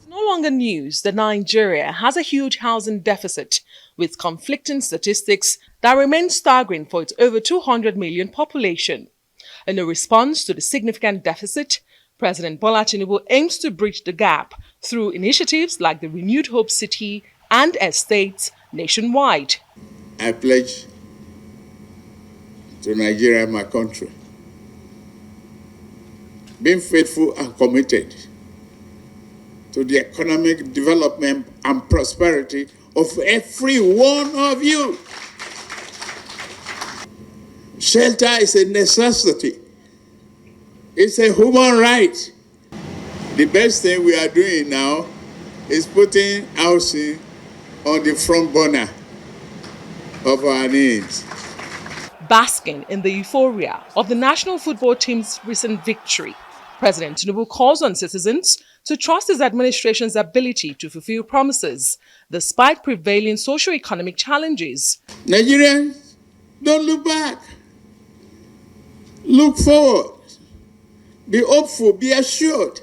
No longer news that Nigeria has a huge housing deficit with conflicting statistics that remain staggering for its over 200 million population. In a response to the significant deficit, President Bola Tinubu aims to bridge the gap through initiatives like the Renewed Hope City and estates nationwide. I pledge to Nigeria, my country, being faithful and committed to the economic development and prosperity of every one of you. Shelter is a necessity. It's a human right. The best thing we are doing now is putting housing on the front burner of our needs. Basking in the euphoria of the national football team's recent victory, President Tinubu calls on citizens to trust his administration's ability to fulfill promises, despite prevailing socio-economic challenges. Nigerians, don't look back. Look forward. Be hopeful, be assured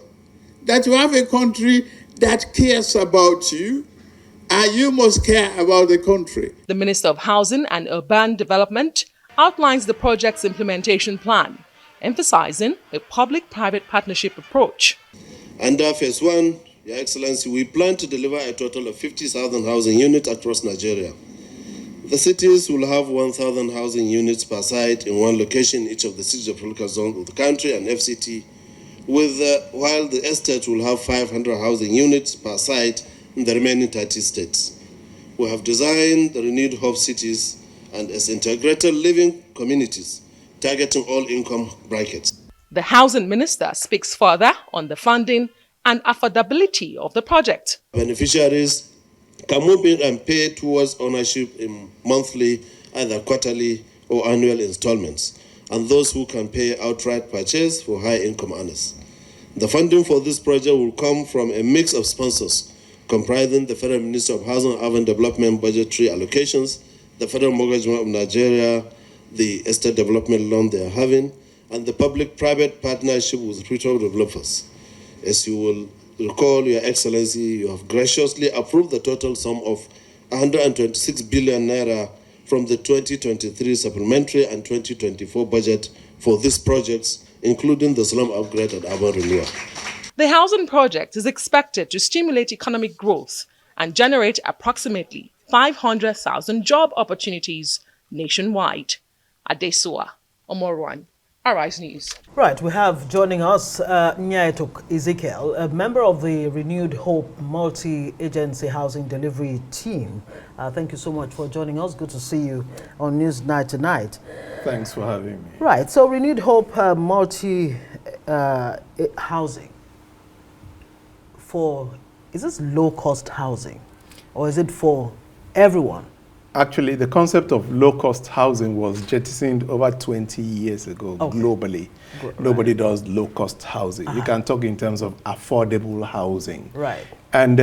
that you have a country that cares about you, and you must care about the country. The Minister of Housing and Urban Development outlines the project's implementation plan, emphasizing a public-private partnership approach. Under Phase 1, Your Excellency, we plan to deliver a total of 50,000 housing units across Nigeria. The cities will have 1,000 housing units per site in one location in each of the 6 geographical zones of the country and FCT, while the estate will have 500 housing units per site in the remaining 30 states. We have designed the Renewed Hope cities and as integrated living communities, targeting all income brackets. The Housing Minister speaks further on the funding and affordability of the project. Beneficiaries can move in and pay towards ownership in monthly, either quarterly or annual installments, and those who can pay outright purchase for high-income earners. The funding for this project will come from a mix of sponsors, comprising the Federal Minister of Housing and Urban Development budgetary allocations, the Federal Mortgage Bank of Nigeria, the estate development loan they are having, and the public-private partnership with retail developers. As you will recall, Your Excellency, you have graciously approved the total sum of 126 billion naira from the 2023 supplementary and 2024 budget for these projects, including the slum upgrade and urban renewal. The housing project is expected to stimulate economic growth and generate approximately 500,000 job opportunities nationwide. Adesua Omorwan, Arise News. Right, we have joining us Nya-Etok Ezekiel, a member of the Renewed Hope multi-agency housing delivery team. Thank you so much for joining us. Good to see you on News Night tonight. Thanks for having me. Right, so Renewed Hope multi-housing is this low-cost housing or is it for everyone? Actually, the concept of low-cost housing was jettisoned over 20 years ago globally. Right. Nobody does low-cost housing. You can talk in terms of affordable housing. Right. And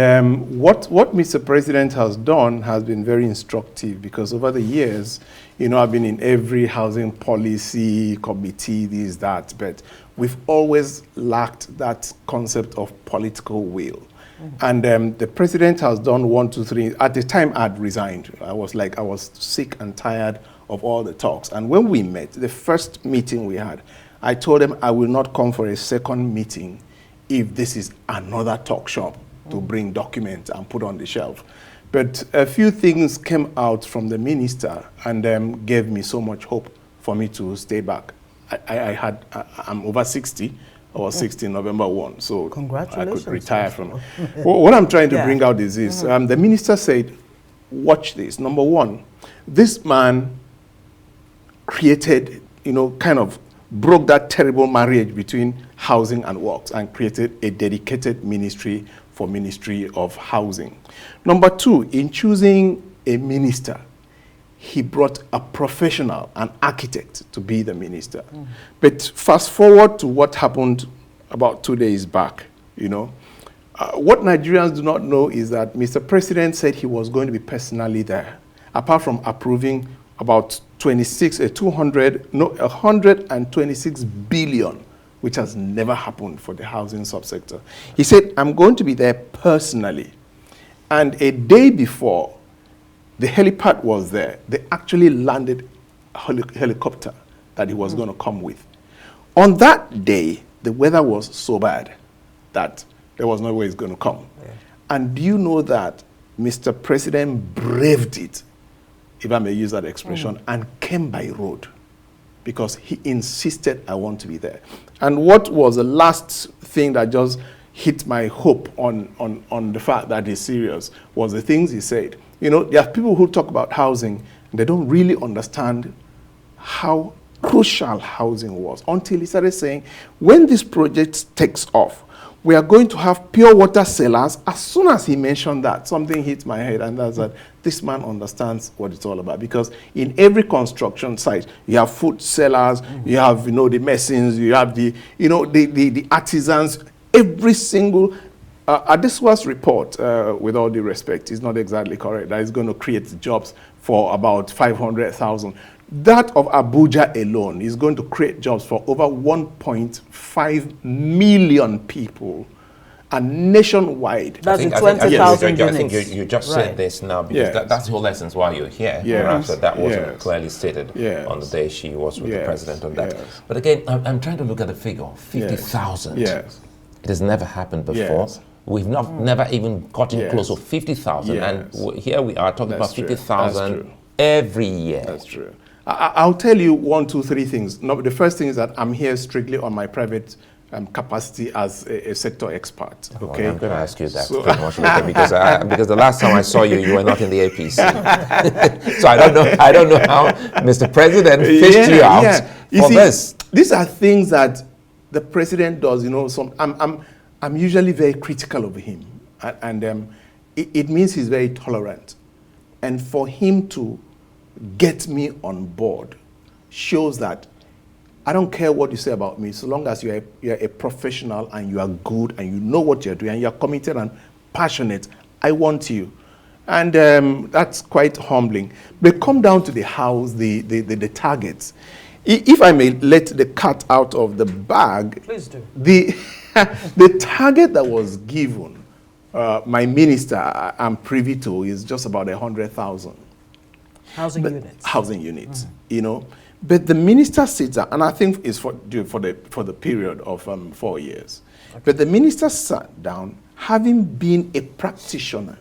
what Mr. President has done has been very instructive because over the years, you know, I've been in every housing policy committee, this, that, but we've always lacked that concept of political will. And the president has done 1, 2, 3. At the time, I'd resigned. I was sick and tired of all the talks. And when we met, the first meeting we had, I told him I will not come for a second meeting if this is another talk shop to bring documents and put on the shelf. But a few things came out from the minister and gave me so much hope for me to stay back. I'm over 60. I was 60 November 1, so I could retire from it. What I'm trying to bring out is this. The minister said, watch this. Number one, this man created, you know, kind of broke that terrible marriage between housing and works and created a dedicated ministry for Ministry of Housing. Number two, in choosing a minister, he brought a professional, an architect, to be the minister. But fast forward to what happened about 2 days back, you know. What Nigerians do not know is that Mr. President said he was going to be personally there, apart from approving about 126 billion which has never happened for the housing subsector. He said, I'm going to be there personally. And a day before, the helipad was there. They actually landed a helicopter that he was going to come with. On that day, the weather was so bad that there was no way he's going to come. Yeah. And do you know that Mr. President braved it, if I may use that expression, and came by road because he insisted, I want to be there. And what was the last thing that just hit my hope on the fact that he's serious was the things he said. You know, there are people who talk about housing, and they don't really understand how crucial housing was until he started saying, when this project takes off, we are going to have pure water sellers. As soon as he mentioned that, something hit my head, and that's that this man understands what it's all about. Because in every construction site, you have food sellers, you have, you know, the masons, you have the, you know, the artisans. Every single Adeswa's report, with all due respect, is not exactly correct. That is going to create jobs for about 500,000. That of Abuja alone is going to create jobs for over 1.5 million people, and nationwide. That's 20,000 units. I think you just said this now, because that's the whole essence why you're here. Yes. So that wasn't clearly stated on the day she was with the president on that. But again, I'm trying to look at the figure, 50,000. Yes. It has never happened before. We've never even gotten close to 50,000. And here we are talking about 50,000 every year. That's true. I'll tell you 1, 2, 3 things. No, the first thing is that I'm here strictly on my private capacity as a sector expert. Okay, well, I'm going to ask you that pretty much later, because the last time I saw you, you were not in the APC. So I don't know how Mr. President fished you out for this. These are things that the president does. You know, I'm usually very critical of him, and it means he's very tolerant, and for him to get me on board shows that I don't care what you say about me, so long as you're a professional and you are good and you know what you're doing and you're committed and passionate, I want you. And that's quite humbling. But come down to the house, the targets. If I may let the cat out of the bag, please do. The target that was given, my minister, I'm privy to, is just about 100,000. Housing units. Housing units, you know. But the minister sits down, and I think it's for the period of 4 years. Okay. But the minister sat down, having been a practitioner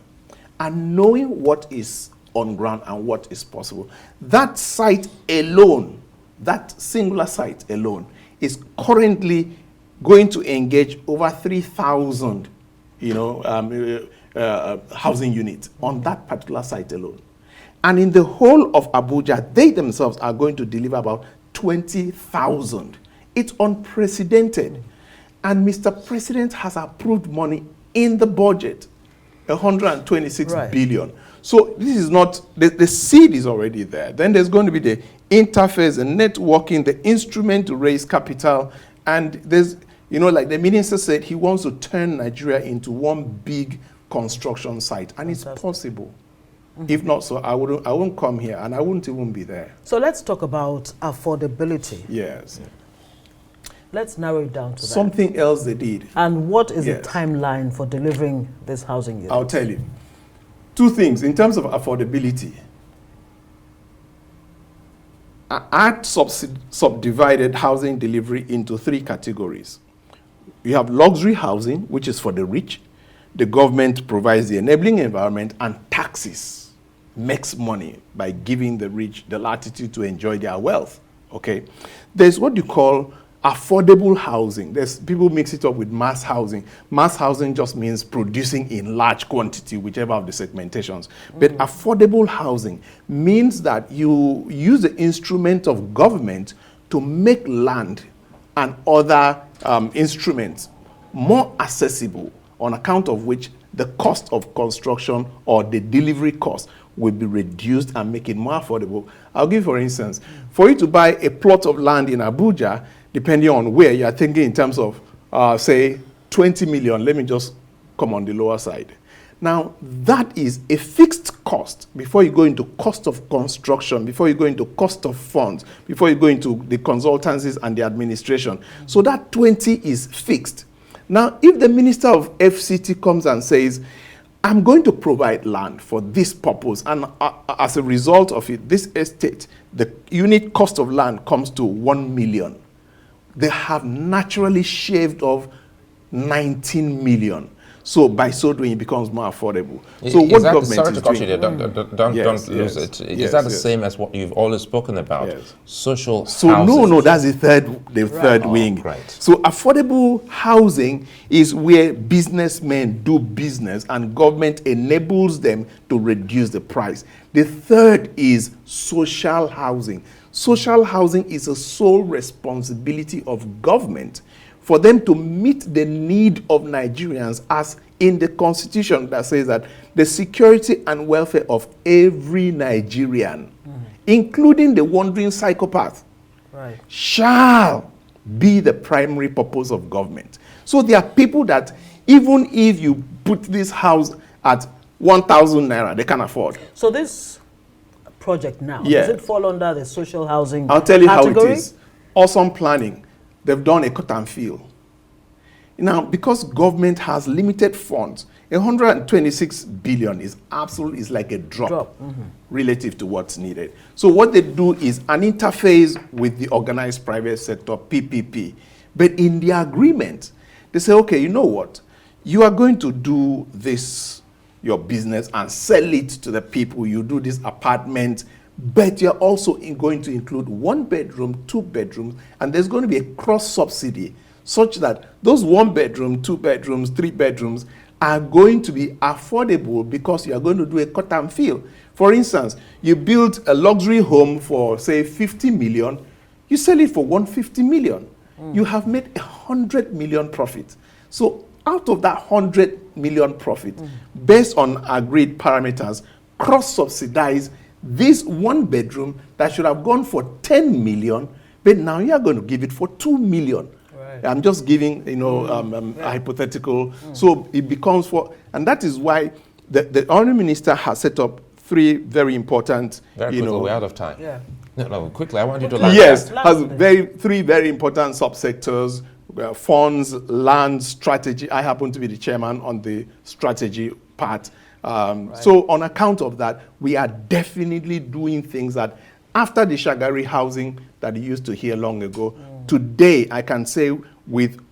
and knowing what is on ground and what is possible. That site alone, that singular site alone, is currently going to engage over 3,000, you know, housing units on that particular site alone. And in the whole of Abuja, they themselves are going to deliver about 20,000. It's unprecedented. And Mr. President has approved money in the budget, 126 billion. So this is not, the seed is already there. Then there's going to be the interface, the networking, the instrument to raise capital. And there's, you know, like the minister said, he wants to turn Nigeria into one big construction site. And it's possible. If not so, I won't come here, and I wouldn't even be there. So let's talk about affordability. Yes. Let's narrow it down to something else they did. And what is the timeline for delivering this housing unit? I'll tell you. 2 things. In terms of affordability, I subdivided housing delivery into 3 categories. You have luxury housing, which is for the rich. The government provides the enabling environment, and taxes makes money by giving the rich the latitude to enjoy their wealth. Okay, there's what you call affordable housing. There's people mix it up with mass housing. Mass housing just means producing in large quantity, whichever of the segmentations. But affordable housing means that you use the instrument of government to make land and other instruments more accessible, on account of which the cost of construction or the delivery cost will be reduced and make it more affordable. I'll give, for instance, for you to buy a plot of land in Abuja, depending on where you're thinking in terms of, say, 20 million, let me just come on the lower side. Now, that is a fixed cost before you go into cost of construction, before you go into cost of funds, before you go into the consultancies and the administration. So that 20 is fixed. Now, if the Minister of FCT comes and says, I'm going to provide land for this purpose, and as a result of it, this estate, the unit cost of land comes to 1 million. They have naturally shaved off 19 million. So by so doing, it becomes more affordable. So what government sorry is to cut you doing? there, don't lose it. Is that the same as what you've always spoken about? Yes. Social So housing. no, that's the third wing. Right. So affordable housing is where businessmen do business and government enables them to reduce the price. The third is social housing. Social housing is a sole responsibility of government for them to meet the need of Nigerians, as in the constitution that says that the security and welfare of every Nigerian, including the wandering psychopath, shall be the primary purpose of government. So there are people that even if you put this house at 1,000 naira, they can afford. So this project now, does it fall under the social housing I'll tell you category? how it is. Awesome planning. They've done a cut and fill. Now, because government has limited funds, 126 billion is like a drop. Relative to what's needed. So what they do is an interface with the organized private sector, PPP. But in the agreement, they say, okay, you know what? You are going to do this, your business, and sell it to the people. You do this apartment, but you're also going to include 1 bedroom, 2 bedrooms, and there's going to be a cross subsidy such that those 1 bedroom, 2 bedrooms, 3 bedrooms are going to be affordable because you are going to do a cut and fill. For instance, you build a luxury home for, say, 50 million, you sell it for 150 million. You have made 100 million profit. So out of that 100 million profit, based on agreed parameters, cross-subsidize this 1 bedroom that should have gone for 10 million, but now you are going to give it for 2 million. I'm just giving, hypothetical. So it becomes and that is why the Honourable Minister has set up 3 very important, Very quickly, we're out of time. No, quickly, I want you to has 3 very important subsectors, funds, land, strategy. I happen to be the chairman on the strategy part. So on account of that, we are definitely doing things that after the Shagari housing that you used to hear long ago, today I can say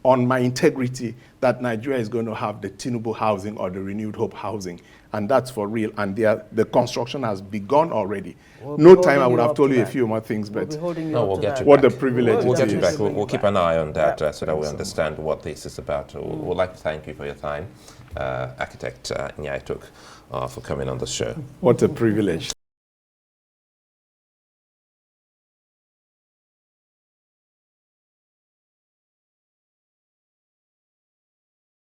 on my integrity that Nigeria is going to have the Tinubu housing or the Renewed Hope housing. And that's for real. And the construction has begun already. No time I would have told you a few more things, but we'll get you what back. the privilege We'll get you is. back. We'll keep an eye on that so that we understand what this is about. We'd like to thank you for your time, Architect Nya-Etok, for coming on the show. What a privilege.